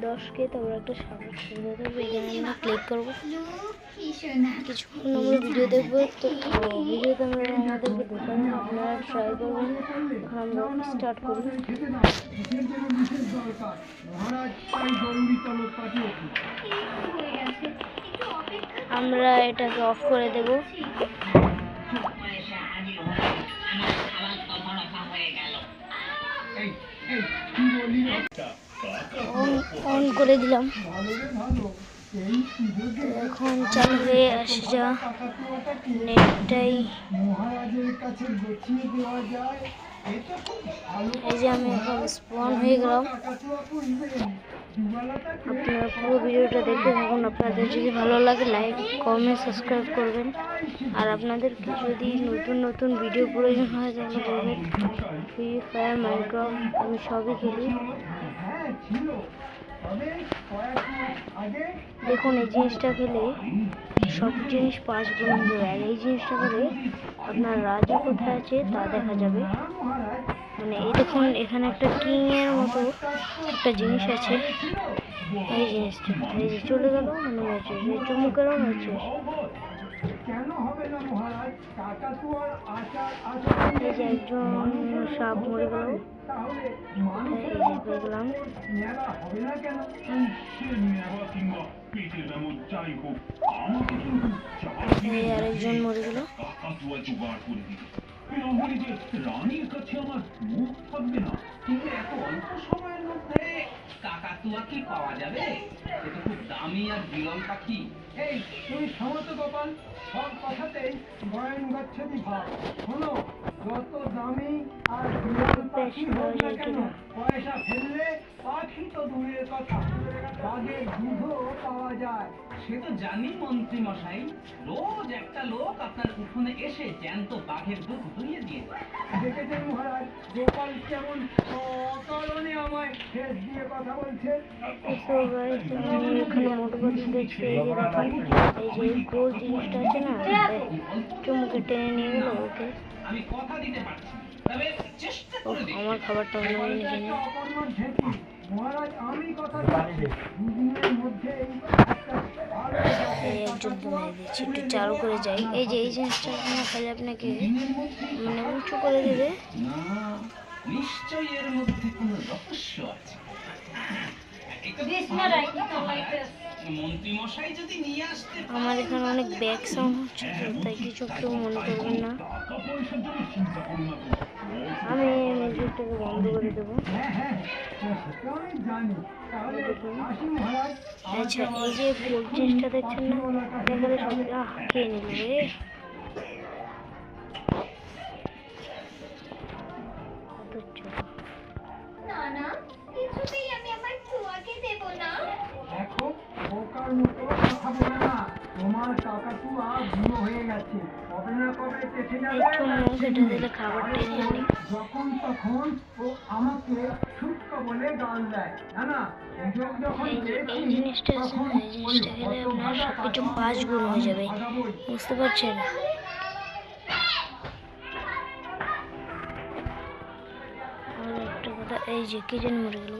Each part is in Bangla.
10কে তারপর একটা সাপোর্ট সুবিধা থাকবে, এখানে আমরা ক্লিক করবো। কিছুক্ষণ আমরা ভিডিও দেখবো, তো ভিডিওতে আমরা আমাদেরকে দেখাবো, আপনারা ট্রাই করবেন। এখন আমরা স্টার্ট করি। আমরা এটাকে অফ করে দেব। অন করে দিলাম, এখন চালু হয়ে আসে যা নেটটাই। এই যে আমি এখন স্পন হয়ে গেলাম। আপনারা পুরো ভিডিওটা দেখতে থাকুন। আপনাদের যদি ভালো লাগে লাইক কমেন্ট সাবস্ক্রাইব করবেন। আর আপনাদের যদি নতুন ভিডিও প্রয়োজন হয় তাহলে বলবেন। ফ্রি ফায়ার, মাইনক্রাফট আমি সবই খেলি। দেখুন এই জিনিসটা খেলে সব জিনিস 5 গুণ হয়ে যাবে। আর এই জিনিসটা খেলে আপনার রাজা কোথায় আছে তা দেখা যাবে। মানে এই দেখুন এখানে একটা কিং এর মতো একটা জিনিস আছে। এই জিনিসটা এই যে চলে গেল, মানে হচ্ছে চুমুকেরও হচ্ছে। এই যে একজন সাপ মরে গেল, দেখলাম। আরেকজন মরে গেল। রানীর কাছে আমার মুখ থাকবে না, কিন্তু এত অল্প সময়ের মধ্যে কাকাতুয়া কি পাওয়া যাবে? এটা খুব দামি আর বিরল পাখি। এই তুমি সমত গোপাল, সব কথাতেই বয়ান গচ্ছতি ভাব। শোনো, যত দামি আর বিরল পাখি হোক না কেন, পয়সা ফেললে পাখি তো দূরের কথা, বাঘের দুধও পাওয়া যায়। সে তো জানি মন্ত্রী মশাই, রোজ একটা লোক আপনার উঠোনে এসে জ্যান্ত বাঘের দুধ দুইয়ে দিয়ে যায়। দেখেছেন মহারাজ, গোপাল কেমন অকারণে আমায় শেষ দিয়ে কথা বলছে। এখানে মোটরবাতি দেখছি, এই যে দেখেন এই যে গোল জিনিসটা আছে না, চুমুকে টেনে নিয়ে গেল ওকে। আমি কথা দিতে পারছি, তবে চেষ্টা করে দেখি। আমার খাবারটা অন্য নিয়ে মহারাজ, আমি কথা দিচ্ছি, দুদিনের মধ্যেই একজন কমিয়ে দিচ্ছি। একটু চালু করে যাই। এই যে এই জিনিসটা না খালি আপনাকে মানে উঁচু করে দেবে। নিশ্চয়ই এর মধ্যে কোনো রহস্য আছে। আমার এখানে অনেক ব্যাক সাউন্ড হচ্ছে, তাই কিছু কেউ মনে করবেন না। আমি মিউজিকটাকে বন্ধ করে দেবো। আচ্ছা এই যে গোল জিনিসটা দেখছেন না, দেখালে সব খেয়ে নিল রে। তোমার কাকাতুয়া বুড়ো হয়ে গেছে, কবে না কবে চেখে যাবে। কেটে দিলে খাবার টেনে আনি, যখন তখন ও আমাকে সুক্কা বলে গাল দেয়। না এই জিনিসটা আছে না, এই জিনিসটা খেলে আপনার সবকিছু 5 গুণ হয়ে যাবে, বুঝতে পারছেন? আর একটা কথা, এই যে কে যেন মরে গেল,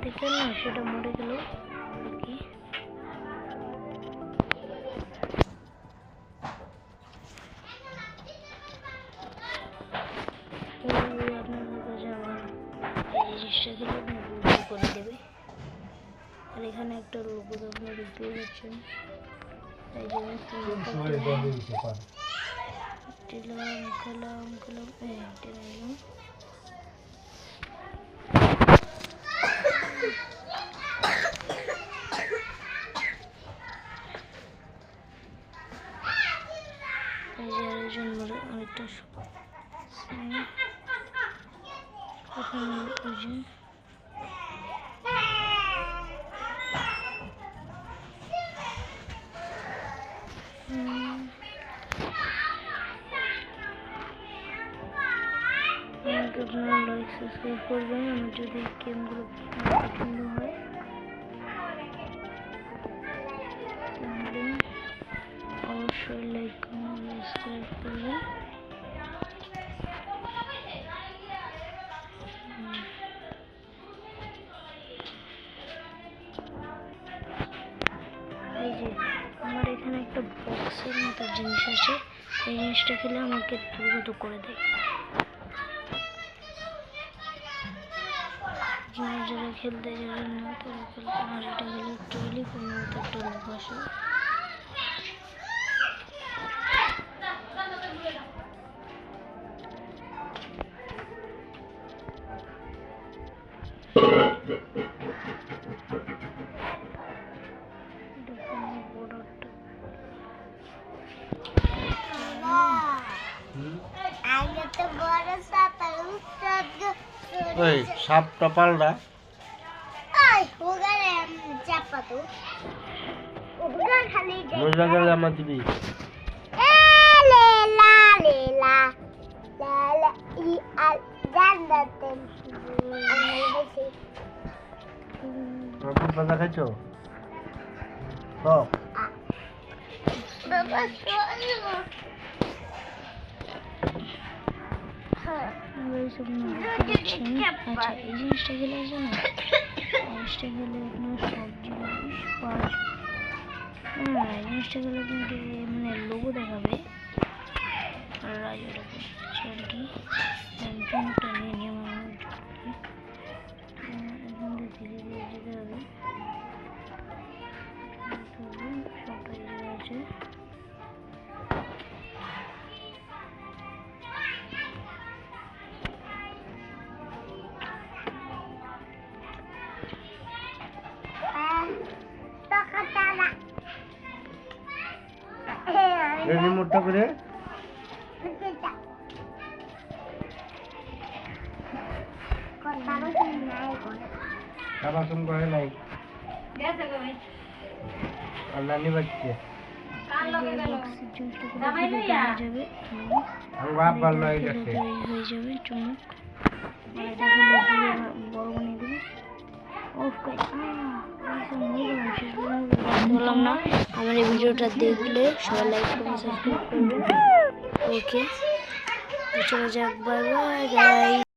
দেখলেন না, সেটা মরে গেল কি। আপনাদের কাছে আমার এই জিনিসটা খেলে আপনার করে দেবে। আর এখানে একটা লোগো আপনারা দেখতে পাচ্ছেন, এই যে খেলাম অনেকটা আপনারা লাইক সাবস্ক্রাইব করবেন। আমার যদি গেমগুলো পছন্দ হয় তাহলে অবশ্যই লাইক কমেন্ট করবে। এই যে আমার এখানে একটা বক্সের মতো জিনিস আছে, এই জিনিসটা খেলে আমাকে দ্রুত করে দেয়। যারা খেলতে যারা না তারা খেলতে, আর এটা খেলে টেলিফোন মতো একটা লোক আসে। ওই সাপটা পাল্টা মজা গেলে আমার দিবি। পাতা খাইছো? আচ্ছা এই জিনিসটা খেলে আছে না, জিনিসটা খেলে আপনার সব জিনিস পাওয়া না, এই জিনিসটা খেলে কিন্তু মানে লোগো দেখাবে আর এরকম আর কি। জুমটা নিয়ে নিয়ে আমার এখান থেকে ধীরে ধীরে যেতে হবে। সবটা জায়গা আছে। রিমোটটা করে বাসন করে নাই আর নানি বাচ্চা আমার বাপ ভালো হয়ে গেছে হয়ে যাবে চুমুক বড় বানিয়ে দেবে। বললাম না, আমার এই ভিডিওটা দেখলে সবাই লাইক করবেন, সাবস্ক্রাইব করবেন। ওকে চলে যাক, বাই বাই।